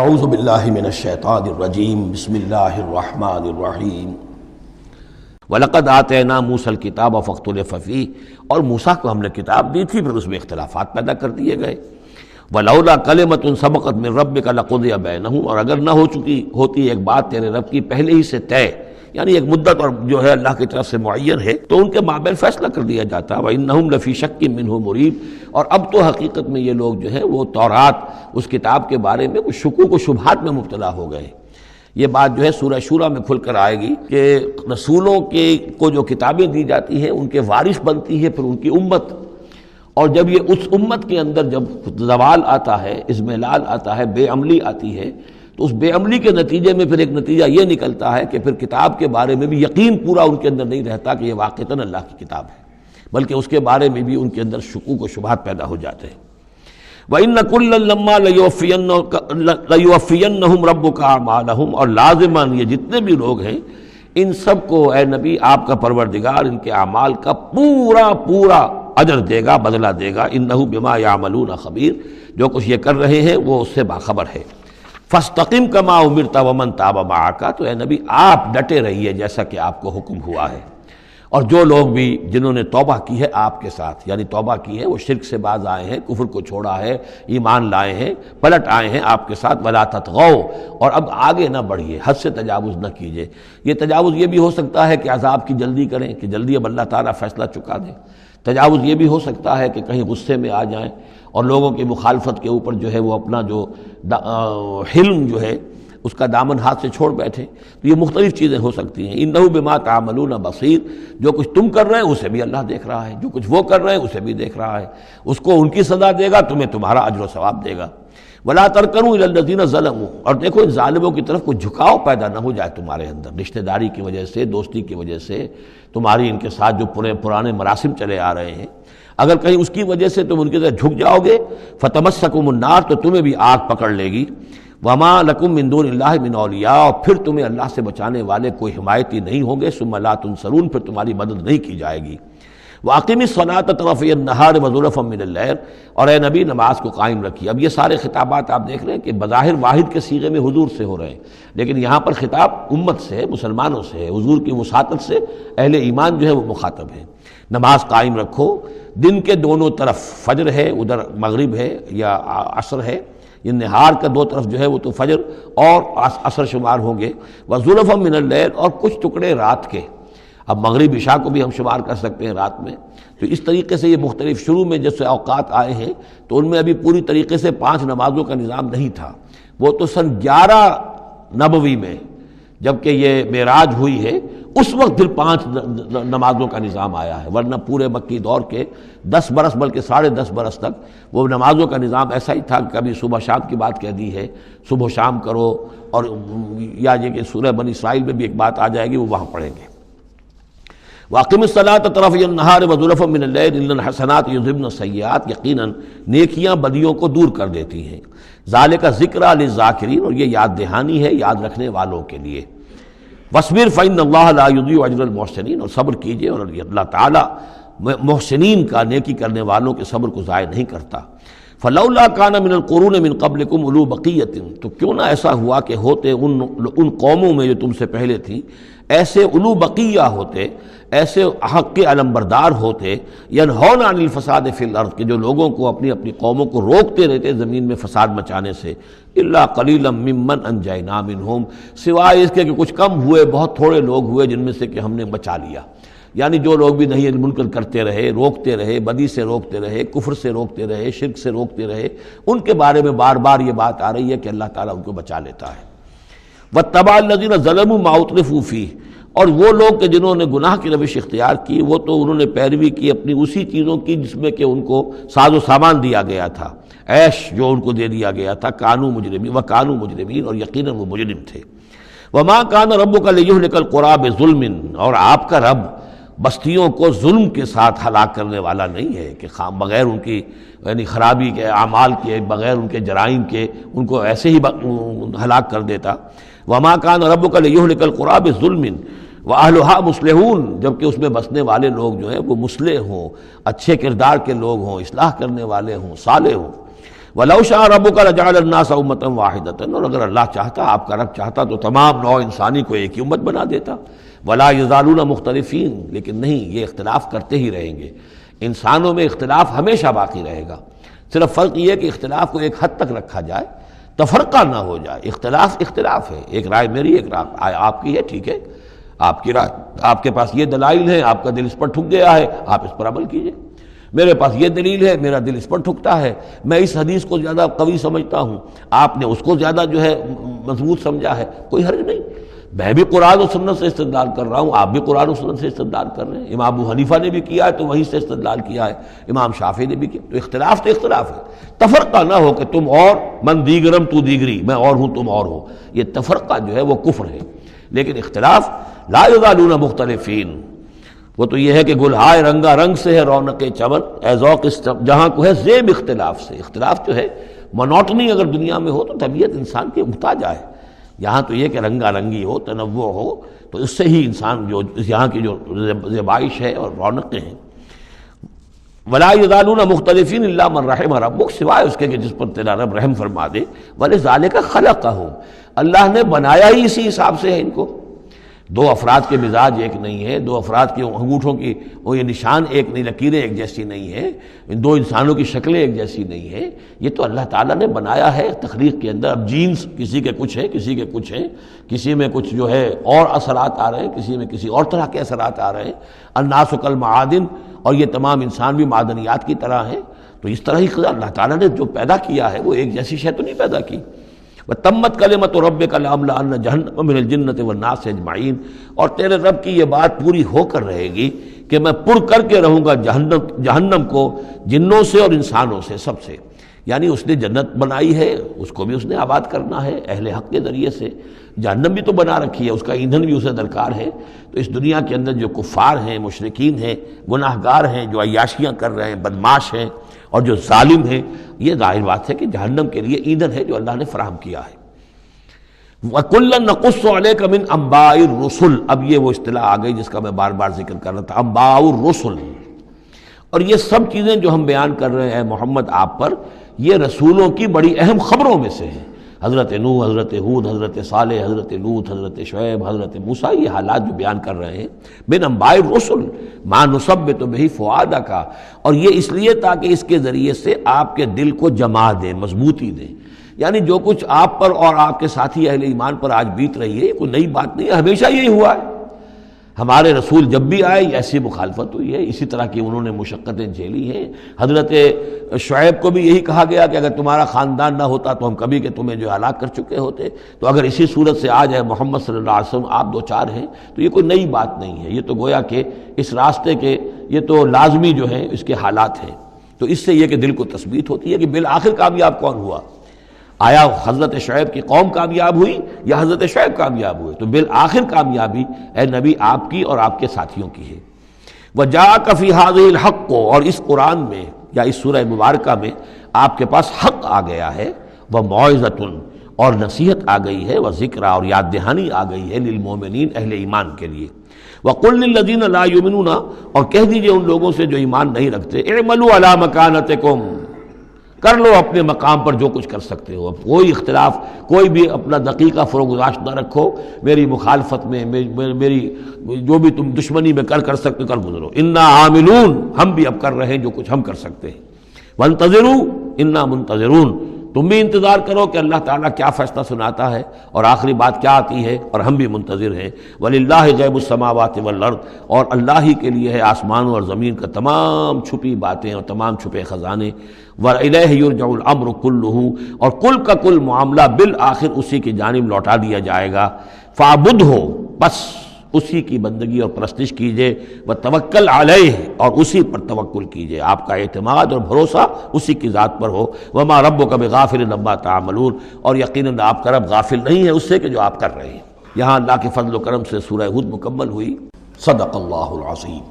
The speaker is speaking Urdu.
اعوذ باللہ من الشیطان الرجیم بسم اللہ الرحمن الرحیم وَلَقَدْ آتَيْنَا مُوسَى الْكِتَابَ فَاخْتُلِفَ فِيهِ، اور موسیٰ کو ہم نے کتاب دی تھی پھر اس میں اختلافات پیدا کر دیے گئے۔ وَلَوْلَا كَلِمَةٌ سَبَقَتْ مِنْ رَبِّكَ لَقُضِيَ بَيْنَهُمْ، اور اگر نہ ہو چکی ہوتی ایک بات تیرے رب کی پہلے ہی سے طے، یعنی ایک مدت اور جو ہے اللہ کی طرف سے معین ہے، تو ان کے مابین فیصلہ کر دیا جاتا۔ وَإِنَّهُمْ لَفِي شَكٍّ مِّنْهُ مُرِيبٍ، اور اب تو حقیقت میں یہ لوگ جو ہیں وہ تورات اس کتاب کے بارے میں کچھ شکوک و شبہات میں مبتلا ہو گئے۔ یہ بات جو ہے سورہ شورى میں کھل کر آئے گی کہ رسولوں کو جو کتابیں دی جاتی ہیں ان کے وارث بنتی ہے پھر ان کی امت، اور جب یہ اس امت کے اندر جب زوال آتا ہے، اضمحلال آتا ہے، بے عملی آتی ہے، تو اس بے عملی کے نتیجے میں پھر ایک نتیجہ یہ نکلتا ہے کہ پھر کتاب کے بارے میں بھی یقین پورا ان کے اندر نہیں رہتا کہ یہ واقعتاً اللہ کی کتاب ہے، بلکہ اس کے بارے میں بھی ان کے اندر شکوک و شبہات پیدا ہو جاتے ہیں۔ وَإِنَّ كُلًّا لَمَّا لَيُوَفِّيَنَّهُمْ رَبُّكَ أَعْمَالَهُمْ، اور لازماً یہ جتنے بھی لوگ ہیں ان سب کو اے نبی آپ کا پروردگار ان کے اعمال کا پورا اجر دے گا، بدلہ دے گا۔ إِنَّهُ بِمَا يَعْمَلُونَ خَبِيرٌ، جو کچھ یہ کر رہے ہیں وہ اس سے باخبر ہے۔ فَاسْتَقِمْ كَمَا أُمِرْتَ وَمَنْ تَابَ مَعَكَ، تو اے نبی آپ ڈٹے رہیے جیسا کہ آپ کو حکم ہوا ہے، اور جو لوگ بھی جنہوں نے توبہ کی ہے آپ کے ساتھ، یعنی توبہ کی ہے، وہ شرک سے باز آئے ہیں، کفر کو چھوڑا ہے، ایمان لائے ہیں، پلٹ آئے ہیں آپ کے ساتھ، وَلَا تَطْغَوْا، اور اب آگے نہ بڑھیے، حد سے تجاوز نہ کیجیے۔ یہ تجاوز یہ بھی ہو سکتا ہے کہ عذاب کی جلدی کریں، کہ جلدی اب اللہ تعالیٰ فیصلہ چکا دیں۔ تجاوز یہ بھی ہو سکتا ہے کہ کہیں غصے میں آ جائیں اور لوگوں کی مخالفت کے اوپر جو ہے وہ اپنا جو حلم جو ہے اس کا دامن ہاتھ سے چھوڑ بیٹھے، تو یہ مختلف چیزیں ہو سکتی ہیں۔ اِنَّهُ بِمَا تَعْمَلُونَ بَصِيرٌ، جو کچھ تم کر رہے ہیں اسے بھی اللہ دیکھ رہا ہے، جو کچھ وہ کر رہے ہیں اسے بھی دیکھ رہا ہے، اس کو ان کی سزا دے گا، تمہیں تمہارا اجر و ثواب دے گا۔ وَلَا تَرْكَنُوا إِلَى الَّذِينَ ظَلَمُوا، اور دیکھو ان ظالموں کی طرف کوئی جھکاؤ پیدا نہ ہو جائے تمہارے اندر، رشتہ داری کی وجہ سے، دوستی کی وجہ سے، تمہاری ان کے ساتھ جو پرانے مراسم چلے آ رہے ہیں، اگر کہیں اس کی وجہ سے تم ان کے طرف جھک جاؤ گے، فَتَمَسَّكُمُ النَّارُ، تو تمہیں بھی آگ پکڑ لے گی۔ وَمَا لَكُم مِّن دُونِ اللَّهِ مِنْ أَوْلِيَاءَ، اور پھر تمہیں اللہ سے بچانے والے کوئی حمایتی نہیں ہوں گے، ثُمَّ لَا تُنصَرُونَ، پھر تمہاری مدد نہیں کی جائے گی۔ وَأَقِمِ الصَّلَاةَ طَرَفَيَ النَّهَارِ وَزُلَفًا مِّنَ اللَّيْلِ، اور اے نبی نماز کو قائم رکھیے۔ اب یہ سارے خطابات آپ دیکھ رہے ہیں کہ بظاہر واحد کے صیغے میں حضور سے ہو رہے ہیں، لیکن یہاں پر خطاب امت سے ہے، مسلمانوں سے ہے، حضور کی وساطت سے اہل ایمان جو ہے وہ مخاطب ہے۔ نماز قائم رکھو، دن کے دونوں طرف، فجر ہے ادھر، مغرب ہے یا عصر ہے، یہ نہار کا دو طرف جو ہے وہ تو فجر اور عصر شمار ہوں گے۔ وَزُلَفًا مِّنَ اللَّيْلِ، اور کچھ ٹکڑے رات کے، اب مغرب عشاء کو بھی ہم شمار کر سکتے ہیں رات میں، تو اس طریقے سے یہ مختلف شروع میں جیسے اوقات آئے ہیں تو ان میں ابھی پوری طریقے سے 5 نمازوں کا نظام نہیں تھا، وہ تو سن 11 نبوی میں جبکہ یہ معراج ہوئی ہے اس وقت پھر 5 نمازوں کا نظام آیا ہے، ورنہ پورے مکی دور کے 10 برس بلکہ 10.5 برس تک وہ نمازوں کا نظام ایسا ہی تھا کہ کبھی صبح شام کی بات کہہ دی ہے، صبح و شام کرو، اور یا یہ کہ سورہ بنی اسرائیل میں بھی ایک بات آ جائے گی وہ وہاں پڑھیں گے۔ وَأَقِمِ الصَّلَاةَ طَرَفَيَ النَّهَارِ وَزُلَفًا مِّنَ اللَّيْلِ إِنَّ الْحَسَنَاتِ يُذْهِبْنَ السَّيِّئَاتِ، یقیناً نیکیاں بدیوں کو دور کر دیتی ہیں۔ ذَلِكَ ذِكْرَىٰ لِلذَّاكِرِينَ، اور یہ یاد دہانی ہے یاد رکھنے والوں کے لیے۔ وَاصْبِرْ فَإِنَّ اللَّهَ لَا يُضِيعُ أَجْرَ الْمُحْسِنِينَ، اور صبر کیجئے، اور اللہ تعالیٰ محسنین کا، نیکی کرنے والوں کے صبر کو ضائع نہیں کرتا۔ فَلَوْلَا كَانَ مِنَ الْقُرُونِ مِنْ قَبْلِكُمْ أُولُو بَقِيَّةٍ، تو کیوں نہ ایسا ہوا کہ ہوتے ان قوموں میں جو تم سے پہلے تھیں ایسے اولو بقیہ ہوتے، ایسے حق کے علمبردار ہوتے، ینہون عن الفساد فی الارض، کہ جو لوگوں کو اپنی قوموں کو روکتے رہتے زمین میں فساد مچانے سے، الا قلیلا ممن انجینا منہم، سوائے اس کے کہ کچھ کم ہوئے، بہت تھوڑے لوگ ہوئے جن میں سے کہ ہم نے بچا لیا۔ یعنی جو لوگ بھی نہیں منکر کرتے رہے، روکتے رہے، بدی سے روکتے رہے، کفر سے روکتے رہے، شرک سے روکتے رہے، ان کے بارے میں بار بار یہ بات آ رہی ہے کہ اللہ تعالیٰ ان کو بچا لیتا ہے۔ وَاتَّبَعَ الَّذِينَ ظَلَمُوا مَا أُتْرِفُوا فِيهِ، اور وہ لوگ کہ جنہوں نے گناہ کی روش اختیار کی، وہ تو انہوں نے پیروی کی اپنی اسی چیزوں کی جس میں کہ ان کو ساز و سامان دیا گیا تھا، عیش جو ان کو دے دیا گیا تھا، کانوا مجرمین وکانوا مجرمین، اور یقیناً وہ مجرم تھے۔ وما کان ربک لیہلک القری بظلم، اور آپ کا رب بستیوں کو ظلم کے ساتھ ہلاک کرنے والا نہیں ہے کہ بغیر ان کی یعنی خرابی کے اعمال کے، بغیر ان کے جرائم کے ان کو ایسے ہی ہلاک کر دیتا۔ وما کان ربک لیہلک القری بظلم وَأَهْلُهَا مُصْلِحُونَ، جبکہ اس میں بسنے والے لوگ جو ہیں وہ مصلح ہوں، اچھے کردار کے لوگ ہوں، اصلاح کرنے والے ہوں، صالح ہوں۔ وَلَوْ شَاءَ رَبُّكَ لَجَعَلَ النَّاسَ أُمَّةً وَاحِدَةً، اور اگر اللہ چاہتا، آپ کا رب چاہتا تو تمام نوع انسانی کو ایک ہی امت بنا دیتا. وَلَا يَزَالُونَ مُخْتَلِفِينَ، لیکن نہیں، یہ اختلاف کرتے ہی رہیں گے. انسانوں میں اختلاف ہمیشہ باقی رہے گا. صرف فرق یہ ہے کہ اختلاف کو ایک حد تک رکھا جائے، تفرقہ نہ ہو جائے. اختلاف ہے، ایک رائے میری، ایک رائے آپ کی ہے، ٹھیک ہے، آپ کی رائے، آپ کے پاس یہ دلائل ہیں، آپ کا دل اس پر ٹھک گیا ہے، آپ اس پر عمل کیجئے. میرے پاس یہ دلیل ہے، میرا دل اس پر ٹھکتا ہے، میں اس حدیث کو زیادہ قوی سمجھتا ہوں، آپ نے اس کو زیادہ جو ہے مضبوط سمجھا ہے، کوئی حرج نہیں. میں بھی قرآن و سنت سے استدلال کر رہا ہوں، آپ بھی قرآن و سنت سے استدلال کر رہے ہیں. امام ابو حنیفہ نے بھی کیا ہے تو وہیں سے استدلال کیا ہے، امام شافعی نے بھی کیا. تو اختلاف ہے. تفرقہ نہ ہو کہ تم اور، من دیگرم تو دیگری، میں اور ہوں تم اور ہو. یہ تفرقہ جو ہے وہ کفر ہے. لیکن اختلاف لا یزالون مختلفین، وہ تو یہ ہے کہ گلہائے رنگا رنگ سے ہے رونق چمن، اے ذوق جہاں کو ہے زیب اختلاف سے. اختلاف جو ہے مونوٹنی اگر دنیا میں ہو تو طبیعت انسان کے محتاج ہے. یہاں تو یہ کہ رنگا رنگی ہو، تنوع ہو، تو اس سے ہی انسان جو یہاں کی جو زیبائش ہے اور رونقیں ہیں. ولا یزالون مختلفین الا من رحم ربک، سوائے اس کے کہ جس پر تیرا رب رحم فرما دے. ولذالک خلقہم، اللہ نے بنایا ہی اسی حساب سے ہے ان کو. دو افراد کے مزاج ایک نہیں ہے، دو افراد کے انگوٹھوں کی وہ یہ نشان ایک نہیں، لکیریں ایک جیسی نہیں ہیں، دو انسانوں کی شکلیں ایک جیسی نہیں ہیں. یہ تو اللہ تعالیٰ نے بنایا ہے تخلیق کے اندر. اب جینز کسی کے کچھ ہیں، کسی کے کچھ ہیں، کسی میں کچھ جو ہے اور اثرات آ رہے ہیں، کسی میں کسی اور طرح کے اثرات آ رہے ہیں. الناس کالمعادن، اور یہ تمام انسان بھی معدنیات کی طرح ہیں. تو اس طرح ہی اللہ تعالیٰ نے جو پیدا کیا ہے وہ ایک جیسی شے تو نہیں پیدا کی. وَتَمَّتْ كَلِمَةُ رَبِّكَ لَأَمْلَأَنَّ جَهَنَّمَ مِنَ الْجِنَّةِ وَالنَّاسِ أَجْمَعِينَ، اور تیرے رب کی یہ بات پوری ہو کر رہے گی کہ میں پر کر کے رہوں گا جہنم کو جنوں سے اور انسانوں سے، سب سے. یعنی اس نے جنت بنائی ہے، اس کو بھی اس نے آباد کرنا ہے اہل حق کے ذریعے سے. جہنم بھی تو بنا رکھی ہے، اس کا ایندھن بھی اسے درکار ہے. تو اس دنیا کے اندر جو کفار ہیں، مشرکین ہیں، گناہ گار ہیں، جو عیاشیاں کر رہے ہیں، بدماش ہیں اور جو ظالم ہیں، یہ ظاہر بات ہے کہ جہنم کے لیے ایندھن ہے جو اللہ نے فراہم کیا ہے. وَكُلًّا نَقُصُّ عَلَيْكَ مِنْ أَنْبَاءِ الرُّسُلِ، اب یہ وہ اصطلاح آ گئی جس کا میں بار بار ذکر کر رہا تھا، انباء الرسل. اور یہ سب چیزیں جو ہم بیان کر رہے ہیں محمد آپ پر، یہ رسولوں کی بڑی اہم خبروں میں سے ہیں. حضرت نوح، حضرت ہود، حضرت صالح، حضرت لوط، حضرت شعیب، حضرت موسیٰ، یہ حالات جو بیان کر رہے ہیں من انباء الرسل ما نثبت بہ فؤادک، اور یہ اس لیے تاکہ اس کے ذریعے سے آپ کے دل کو جما دیں، مضبوطی دیں. یعنی جو کچھ آپ پر اور آپ کے ساتھی اہل ایمان پر آج بیت رہی ہے یہ کوئی نئی بات نہیں ہے، ہمیشہ یہی ہوا ہے. ہمارے رسول جب بھی آئے ایسی مخالفت ہوئی ہے، اسی طرح کی انہوں نے مشقتیں جھیلی ہیں. حضرت شعیب کو بھی یہی کہا گیا کہ اگر تمہارا خاندان نہ ہوتا تو ہم کبھی کہ تمہیں جو ہلاک کر چکے ہوتے. تو اگر اسی صورت سے آ جائے محمد صلی اللہ علیہ وسلم، آپ دو چار ہیں، تو یہ کوئی نئی بات نہیں ہے. یہ تو گویا کہ اس راستے کے یہ تو لازمی جو ہیں اس کے حالات ہیں. تو اس سے یہ کہ دل کو تثبیت ہوتی ہے کہ بالآخر کامیاب کون ہوا. آیا حضرت شعیب کی قوم کامیاب ہوئی یا حضرت شعیب کامیاب ہوئے؟ تو بالآخر کامیابی اے نبی آپ کی اور آپ کے ساتھیوں کی ہے. وَجَاءَكَ فِي هَذِهِ الْحَقُّ، اور اس قرآن میں یا اس سورہ مبارکہ میں آپ کے پاس حق آ گیا ہے. وَمَوْعِظَةٌ، اور نصیحت آ گئی ہے. وَذِكْرَىٰ، اور یاد دہانی آ گئی ہے للمومنین، اہل ایمان کے لیے. وَقُلْ لِلَّذِينَ لَا يُؤْمِنُونَ، اور کہہ دیجئے ان لوگوں سے جو ایمان نہیں رکھتے، اعملوا علی مکانتکم، کر لو اپنے مقام پر جو کچھ کر سکتے ہو. اب کوئی اختلاف، کوئی بھی اپنا دقیقہ فروگزاشت نہ رکھو. میری مخالفت میں، میری جو بھی تم دشمنی میں کر سکتے کر گزرو. انا عاملون، ہم بھی اب کر رہے ہیں جو کچھ ہم کر سکتے ہیں. وانتظروا انا منتظرون، تم بھی انتظار کرو کہ اللہ تعالیٰ کیا فیصلہ سناتا ہے اور آخری بات کیا آتی ہے، اور ہم بھی منتظر ہیں. وَلِلَّهِ غیب السماوات والارض، اور اللہ ہی کے لیے ہے آسمانوں اور زمین کا تمام چھپی باتیں اور تمام چھپے خزانے. وَإِلَيْهِ يُرْجَعُ الْأَمْرُ كُلُّهُ، اور کل کا کل معاملہ بالآخر اسی کی جانب لوٹا دیا جائے گا. فَاعْبُدْهُ، بس اسی کی بندگی اور پرستش کیجئے. وَتَوَكَّلْ عَلَيْهِ، اور اسی پر توکل کیجئے. آپ کا اعتماد اور بھروسہ اسی کی ذات پر ہو. وَمَا رَبُّكَ بِغَافِلٍ عَمَّا تَعْمَلُونَ، اور یقیناً آپ کا رب غافل نہیں ہے اس سے کہ جو آپ کر رہے ہیں. یہاں اللہ کے فضل و کرم سے سورہ ہود مکمل ہوئی. صدق اللہ العظیم.